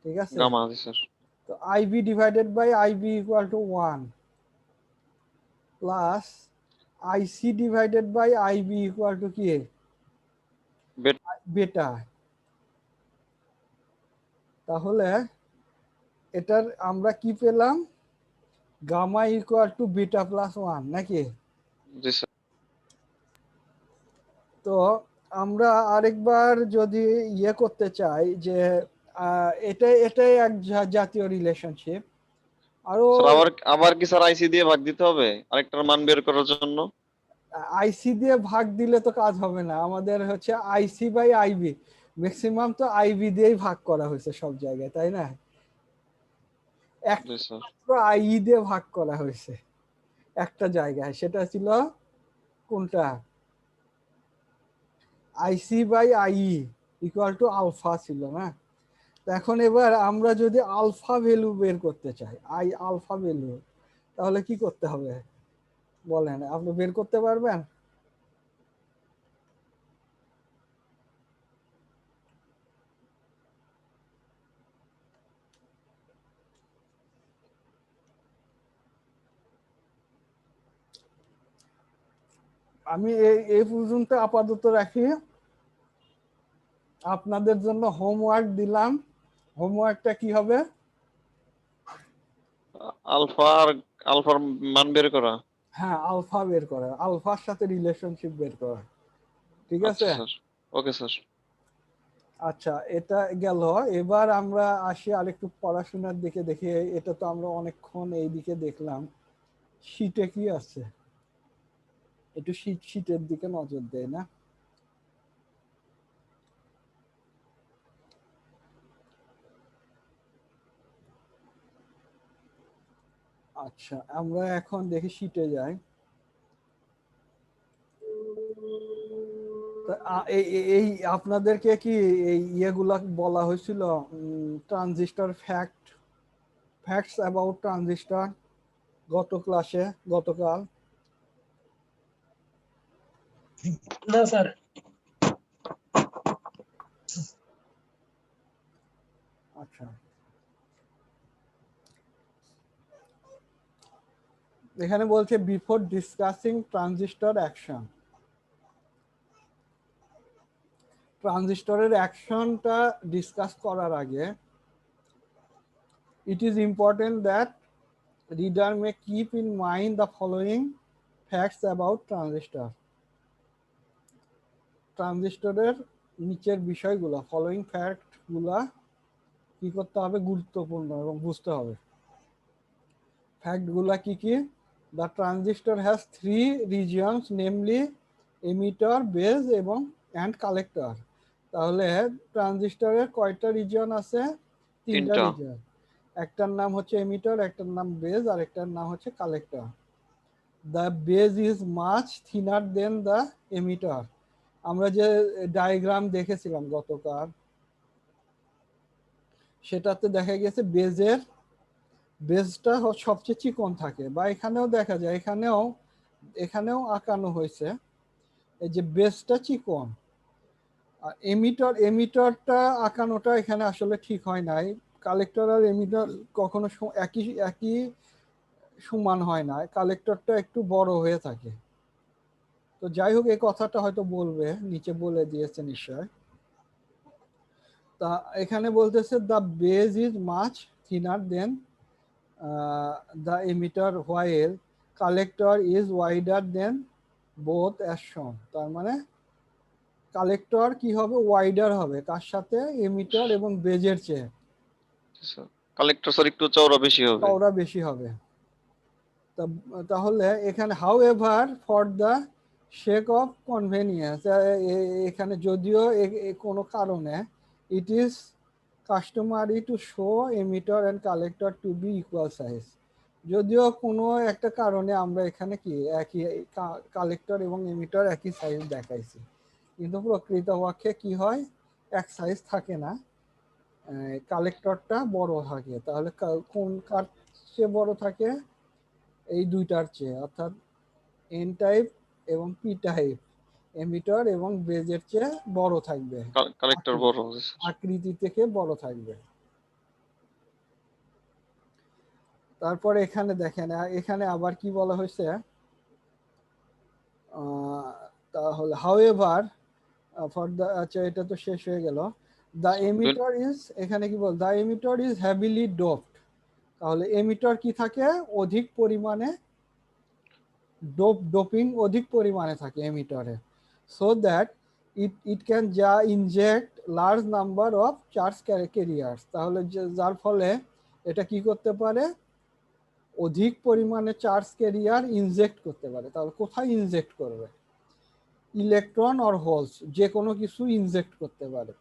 ঠিক আছে। গামা, জি স্যার। তো IB divided by IB equal to 1 plus IC divided by IB equal to কি, বেটা। তাহলে এটার আমরা কি পেলাম, gamma equal to beta plus 1 নাকি। জি স্যার। তো আমরা আরেকবার যদি ইয়ে করতে চাই যে এটাই এক জাতীয় রিলেশনশিপ। আরো স্যার আবার আবার কি স্যার আইসি দিয়ে ভাগ দিতে হবে আরেকটার মান বের করার জন্য? আইসি দিয়ে ভাগ দিলে তো কাজ হবে না, আমাদের হচ্ছে আইসি বাই আইবি, ম্যাক্সিমাম তো আইবি দিয়েই ভাগ করা হয়েছে সব জায়গায়, তাই না। জি স্যার। একমাত্র আই দিয়ে ভাগ করা হয়েছে একটা জায়গায়, সেটা ছিল কোনটা, IC by I equal to alpha ছিল না। এখন এবার আমরা যদি আলফা ভ্যালু বের করতে চাই, আলফা ভ্যালু, তাহলে কি করতে হবে বলেন, আপনি বের করতে পারবেন? আমি এই পর্যন্ত আপাতত রাখি, আপনাদের জন্য হোমওয়ার্ক দিলাম। হোমওয়ার্কটা কি হবে, আলফার মান বের করা। হ্যাঁ আলফা বের করা, আলফার সাথে রিলেশনশিপ বের করা, ঠিক আচ্ছা আছে। স্যার। Okay sir. আচ্ছা, এটা গেল। এবার আমরা আসি আরেকটু পড়াশোনার দিকে, দেখি। এটা তো আমরা অনেকক্ষণ এই দিকে দেখলাম, শীটে কি আছে একটু শীটের দিকে নজর দেয় না। আচ্ছা, আমরা এখন দেখি শীটে যাই। এই আপনাদেরকে কি এই ইয়েগুলা বলা হয়েছিল, ট্রানজিস্টর ফ্যাক্টস অ্যাবাউট ট্রানজিস্টর গত ক্লাসে, গতকাল? না স্যার। আচ্ছা, এখানে বলছে বিফোর ডিসকাসিং ট্রানজিস্টর অ্যাকশন, ট্রানজিস্টরের অ্যাকশনটা ডিসকাস করার আগে it is important that reader may keep in mind the following facts about transistor. ট্রানজিস্টরের নিচের বিষয়গুলো, ফলোইং ফ্যাক্ট গুলা কি করতে হবে, গুরুত্বপূর্ণ এবং বুঝতে হবে। ফ্যাক্ট গুলা কি কি, the transistor has three regions, namely emitter, base এবং and collector. তাহলে ট্রানজিস্টরের কয়টা রিজিয়ন আছে, তিনটা তিনটা। রিজিয়ন। একটার নাম হচ্ছে এমিটার, একটার নাম বেজ, আর একটার নাম হচ্ছে collector. The base is much thinner than the emitter. আমরা যে ডায়াগ্রাম দেখেছিলাম গতকাল, সেটাতে দেখা গেছে বেজটা সবচেয়ে চিকন থাকে, বা এখানেও দেখা যায়, এখানেও আঁকানো হয়েছে এই যে বেজটা চিকন। আর এমিটারটা আঁকানোটা এখানে আসলে ঠিক হয় নাই। কালেক্টর আর এমিটার কখনো একই সমান হয় না, কালেক্টরটা একটু বড় হয়ে থাকে। তো যাই হোক, এই কথাটা হয়তো বলবে, নিচে বলে দিয়েছে নিশ্চয়। তা এখানে বলতেছে the base is much thinner than the emitter while collector is wider than both as shown. তার মানে কালেক্টর কি হবে, ওয়াইডার হবে, কার সাথে, এমিটার এবং বেজের চেয়ে কালেক্টর স্যার একটু চওড়া বেশি হবে। চওড়া বেশি হবে। তাহলে এখানে however for the sake of convenience, এখানে যদিও কোনো কারণে it is customary to show emitter and collector to be equal size, যদিও কোনো একটা কারণে আমরা এখানে কি একই কালেক্টর এবং এমিটর একই সাইজ দেখাইছি, কিন্তু প্রকৃতপক্ষে কি হয়, এক সাইজ থাকে না, কালেক্টরটা বড় থাকে। তাহলে কোন কার চেয়ে বড় থাকে? এই দুইটার চেয়ে, অর্থাৎ এন টাইপ এবং পি টাইপ এমিটর এবং বেজের চেয়ে বড় থাকবে, কালেক্টর বড়। আকৃতি থেকে বড় থাকবে। তারপরে এখানে দেখেন, এখানে আবার কি বলা হয়েছে, তাহলে হাউএভার ফর দ্য, আচ্ছা এটা তো শেষ হয়ে গেল। দ্য এমিটর ইজ, এখানে কি বল, দ্য এমিটর ইজ হ্যাভিলি ডোপড। তাহলে এমিটর কি থাকে? অধিক পরিমাণে ডোপিং অধিক পরিমাণে থাকে এমিটরে, সো দ্যাট ইট ক্যান যা inject large number of charge carriers. তাহলে যার ফলে এটা কি করতে পারে? অধিক পরিমাণে চার্জ ক্যারিয়ার ইনজেক্ট করতে পারে। তাহলে কোথায় ইনজেক্ট করবে? ইলেকট্রন অর হোলস, যে কোনো কিছু ইনজেক্ট করতে পারে।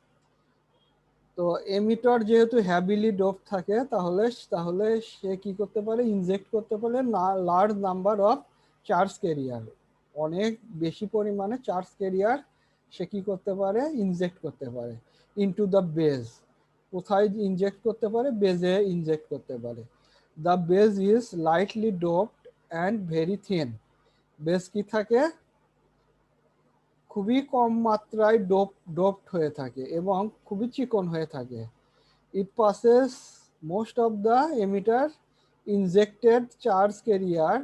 তো এমিটর যেহেতু হ্যাভিলি ডোপ থাকে, তাহলে তাহলে সে কি করতে পারে? ইনজেক্ট করতে পারে large number of charge carrier, অনেক বেশি পরিমাণে চার্জ ক্যারিয়ার সে কি করতে পারে? ইনজেক্ট করতে পারে ইনটু দ্য বেজ। কোথায় ইনজেক্ট করতে পারে? বেজে ইনজেক্ট করতে পারে। The base is lightly doped and very thin. Base কি থাকে? খুবই কম মাত্রায় ডোপড হয়ে থাকে এবং খুবই চিকন হয়ে থাকে। It passes most of the emitter injected charge carrier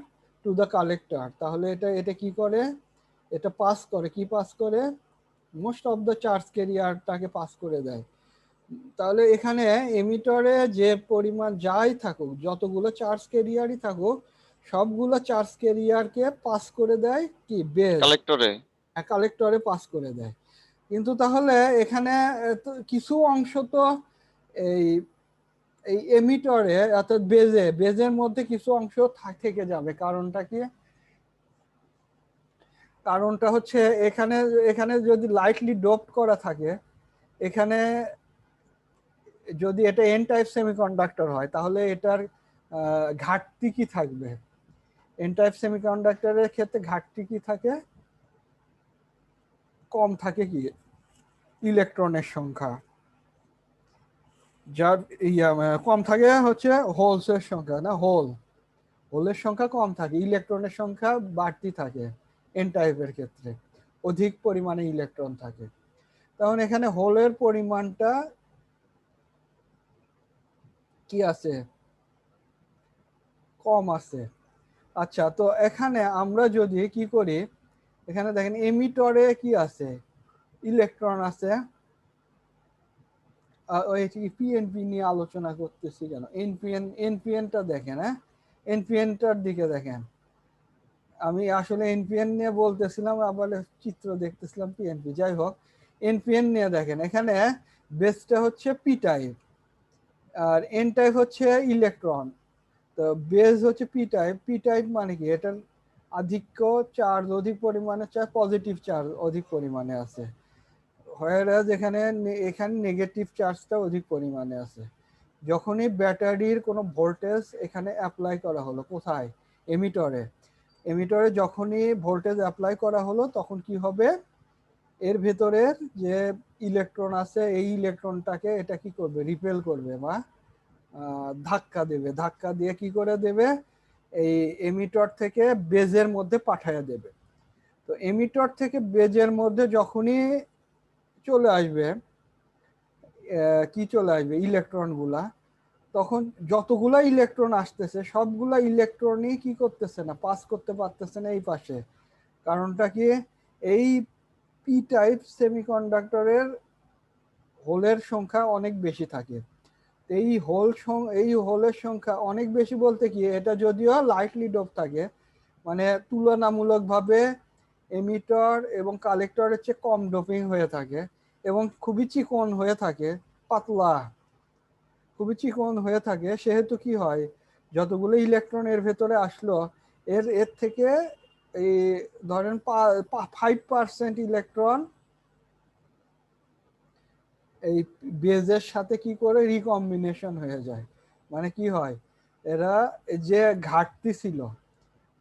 to the collector. তাহলে এটা কি করে? এটা পাস করে, কি পাস করে? মোস্ট অফ দ্য চার্জ ক্যারিয়ারটাকে পাস করে দেয়। তাহলে এখানে এমিটরে যে পরিমাণ যাই থাকুক, যতগুলো চার্জ ক্যারিয়ারই থাকুক, সবগুলো চার্জ ক্যারিয়ারকে পাস করে দেয় কি? বেজ কালেক্টরে। কালেক্টরে পাস করে দেয়। কিন্তু তাহলে এখানে কিছু অংশ তো এই এই এমিটরে, অর্থাৎ বেজের মধ্যে কিছু অংশ থেকে যাবে। কারণটা কি? কারণটা হচ্ছে এখানে এখানে যদি লাইটলি ডোপড করা থাকে, এখানে যদি এটা এন টাইপ সেমিকন্ডাক্টর হয়, তাহলে এটার ঘাটতি কি থাকবে? এন টাইপ সেমিকন্ডাক্টরের ক্ষেত্রে ঘাটতি কি থাকে? কম থাকে কি? ইলেকট্রনের সংখ্যা। যার কম থাকে হচ্ছে হোলসের সংখ্যা, না হোলের সংখ্যা কম থাকে, ইলেকট্রনের সংখ্যা বাড়তি থাকে এন টাইপের ক্ষেত্রে, অধিক পরিমাণে ইলেকট্রন থাকে। তখন এখানে হোলের পরিমাণটা কি আছে? কম আছে। আচ্ছা, তো এখানে আমরা যদি কি করি, এখানে দেখেন এমিটরে কি আছে? ইলেকট্রন আছে। পিএনপি নিয়ে আলোচনা করতেছি কেন? এনপিএনটা দেখেন, হ্যাঁ, এনপিএনটার দিকে দেখেন। আমি আসলে এনপিএন নিয়ে বলতেছিলাম, আবার চিত্র দেখতেছিলাম পিএনপি। যাই হোক, এনপিএন নিয়ে দেখেন, এখানে বেসটা হচ্ছে পি টাইপ আর এন টাইপ হচ্ছে ইলেকট্রন। তো বেস হচ্ছে পি টাইপ। পি টাইপ মানে কি? এটার আধিক্য চার্জ, অধিক পরিমাণে চার্জ, পজিটিভ চার্জ অধিক পরিমাণে আছে, হোয়ারাজ এখানে এখানে নেগেটিভ চার্জটা অধিক পরিমাণে আছে। যখনই ব্যাটারির কোনো ভোল্টেজ এখানে অ্যাপ্লাই করা হলো, কোথায়? এমিটরে। এমিটরে যখনই ভোল্টেজ অ্যাপ্লাই করা হলো, তখন কি হবে? এর ভেতরের যে ইলেকট্রন আছে, এই ইলেকট্রনটাকে এটা কি করবে? রিপেল করবে বা ধাক্কা দেবে। ধাক্কা দিয়ে কি করে দেবে? এই এমিটর থেকে বেজের মধ্যে পাঠাইয়া দেবে। তো এমিটর থেকে বেজের মধ্যে যখনই চলে আসবে, কি চলে আসবে? ইলেকট্রন গুলা। তখন যতগুলা ইলেকট্রন আসতেছে, সবগুলা ইলেকট্রনই কি করতেছে না? পাস করতে পারতেছে না এই পাশে। কারণটা কি? এই পি টাইপ সেমিকন্ডাক্টরের হোলের সংখ্যা অনেক বেশি থাকে। এই হোলের সংখ্যা অনেক বেশি বলতে কি, এটা যদিও লাইটলি ডোপ থাকে, মানে তুলনামূলকভাবে এমিটর এবং কালেক্টরের চেয়ে কম ডোপিং হয়ে থাকে এবং খুবই চিকন হয়ে থাকে, পাতলা, খুবই চিকন হয়ে থাকে। সেহেতু কি হয়, যতগুলো ইলেকট্রন এর ভেতরে আসলো, এর থেকে এই ধরেন 5% ইলেকট্রন এই বেজের সাথে কি করে রিকম্বিনেশন হয়ে যায়। মানে কি হয়, এরা যে ঘাটতি ছিল,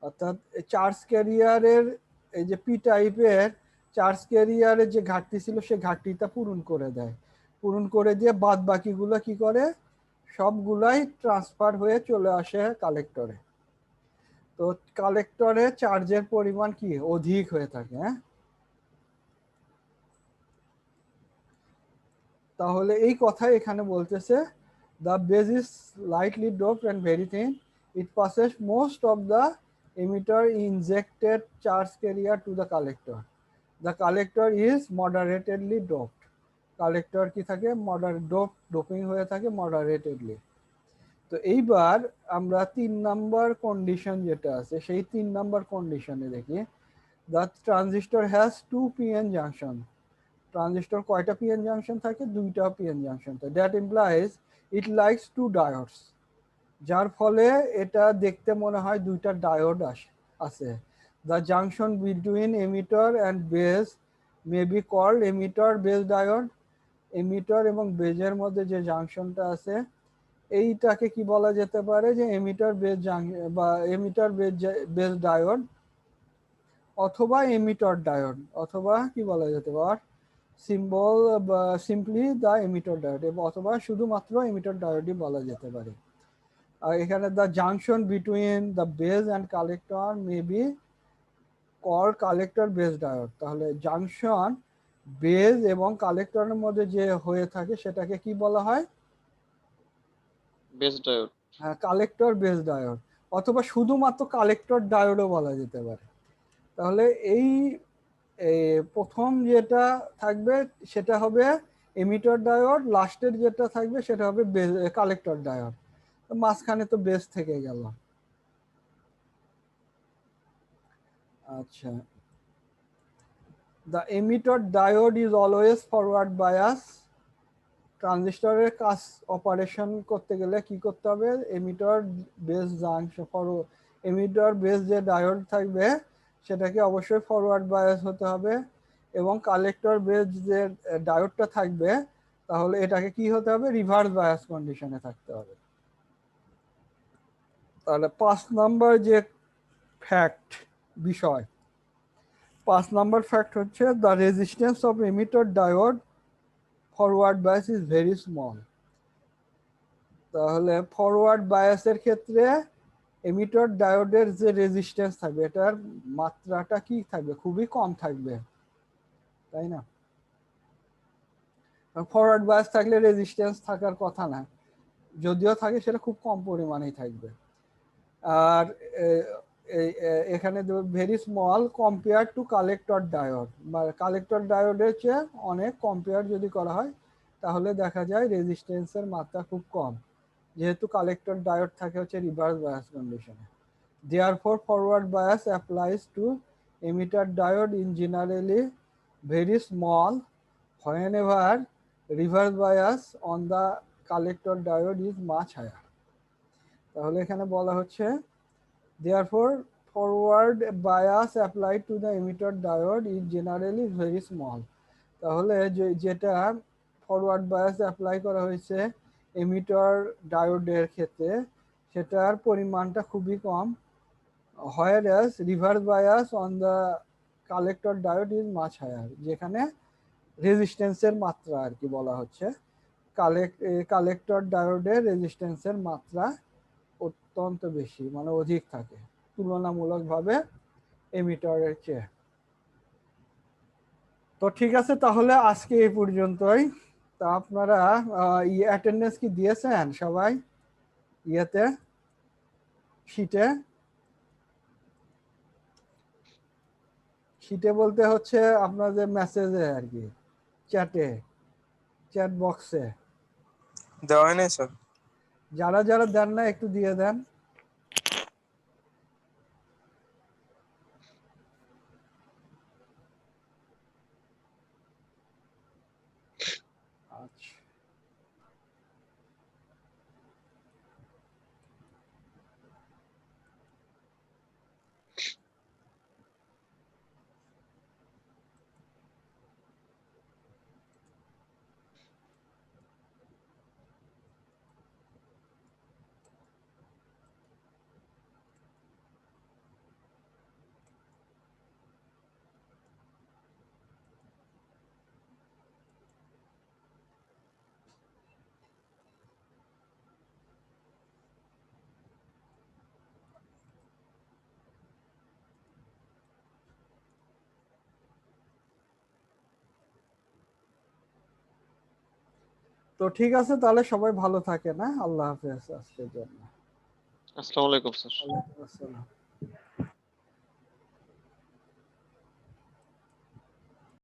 অর্থাৎ চার্জ ক্যারিয়ারের এই যে পি টাইপের চার্জ ক্যারিয়ারের যে ঘাটতি ছিল সে ঘাটতিটা পূরণ করে দেয়, পূরণ করে দিয়ে বাদ বাকিগুলো কি করে, সবগুলাই ট্রান্সফার হয়ে চলে আসে কালেক্টরে। তো কালেক্টরে চার্জের পরিমাণ কি অধিক হয়ে থাকে। হ্যাঁ, তাহলে এই কথা এখানে বলতেছে, the base is lightly doped and very thin, it passes most of the emitter injected charge carrier to the collector is moderately doped, collector কি থাকে ডোপিং হয়ে থাকে মডারেটেডলি। তো এইবার আমরা 3 নাম্বার কন্ডিশন যেটা আছে সেই 3 নাম্বার কন্ডিশনে দেখি, the transistor has 2 p-n junction, transistor কয়টা পিএন জাংশন থাকে, দুইটা পিএন জাংশন থাকে, that implies it likes two diodes, যার ফলে এটা দেখতে মনে হয় দুইটা ডায়োড আছে। The junction between emitter and base may be called emitter base diode, emitter এবং বেজের মধ্যে যে জাংশনটা আছে এইটাকে কি বলা যেতে পারে, যে এমিটার বেজ বা এমিটার বেজ ডায়োড অথবা এমিটার ডায়োড, অথবা কি বলা যেতে পারে সিম্বল বা সিম্পলি দ্য এমিটার ডায়োড, অথবা শুধুমাত্র এমিটার ডায়োডই বলা যেতে পারে। আর এখানে the junction between the base and collector may be call collector base diode, তাহলে জাংশন বেজ এবং কালেক্টরের মধ্যে যে হয়ে থাকে সেটাকে কি বলা হয়, বেস ডায়োড। হ্যাঁ, কালেক্টর বেজ ডায়োড, অথবা শুধুমাত্র কালেক্টর ডায়োডও বলা যেতে পারে। তাহলে এই প্রথম যেটা থাকবে সেটা হবে এমিটার ডায়োড, লাস্টের যেটা থাকবে সেটা হবে কালেক্টর ডায়োড, মাঝখানে তো বেস থেকে গেল। আচ্ছা, the emitter diode is always forward bias, ট্রানজিস্টরের কাজ অপারেশন করতে গেলে কি করতে হবে, emitter base junction emitter base যে ডায়োড থাকবে সেটাকে অবশ্যই ফরওয়ার্ড বায়াস হতে হবে, এবং কালেক্টর বেস যে ডায়োডটা থাকবে তাহলে এটাকে কি হতে হবে, রিভার্স বায়াস কন্ডিশনে থাকতে হবে। তাহলে 5 নাম্বার যে ফ্যাক্ট বিষয়, 5 নাম্বার ফ্যাক্ট হচ্ছে the resistance of emitter diode forward bias is very small. তাহলে ফরওয়ার্ড বায়াসের ক্ষেত্রে এমিটার ডায়োডের যে রেজিস্ট্যান্স থাকবে এটার মাত্রাটা কি থাকবে, খুবই কম থাকবে, তাই না? ফরওয়ার্ড বায়াস থাকলে রেজিস্ট্যান্স থাকার কথা না, যদিও থাকে সেটা খুব কম পরিমাণেই থাকবে। আর এখানে very small compare to collector diode, বা কালেক্টর ডায়োডের চেয়ে অনেক কম্পেয়ার যদি করা হয় তাহলে দেখা যায় রেজিস্ট্যান্সের মাত্রা খুব কম, যেহেতু কালেক্টর ডায়োড থাকে হচ্ছে রিভার্স বায়াস কন্ডিশনে। Therefore, forward bias applies to emitter diode in generally very small, whenever reverse bias on the collector diode is much higher. তাহলে এখানে বলা হচ্ছে therefore forward bias applied to the emitter diode is generally very small. তাহলে যেটা forward bias apply করা হয়েছে emitter ডায়োডের ক্ষেত্রে সেটার পরিমাণটা খুবই কম, whereas reverse bias on the collector diode is much higher, যেখানে রেজিস্ট্যান্সের মাত্রা আর কি বলা হচ্ছে, কালেক্টর ডায়োডের রেজিস্ট্যান্সের মাত্রা অত্যন্ত বেশি, মানে অধিক থাকে তুলনামূলকভাবে এমিটারের চেয়ে। তো ঠিক আছে, তাহলে আজকে এই পর্যন্তই। তা আপনারা অ্যাটেন্ডেন্স কি দিয়েছেন সবাই ইয়েতে, শিটে? শিটে বলতে হচ্ছে আপনাদের মেসেজে আর কি, চ্যাট বক্সে দেওয়া হয় নাই স্যার। যারা যারা দেন না একটু দিয়ে দেন। আচ্ছা, তো ঠিক আছে, তাহলে সবাই ভালো থাকেন। হ্যাঁ, আল্লাহ হাফেজ আজকের জন্য। আসসালামু আলাইকুম স্যার। ওয়ালাইকুম আসসালাম।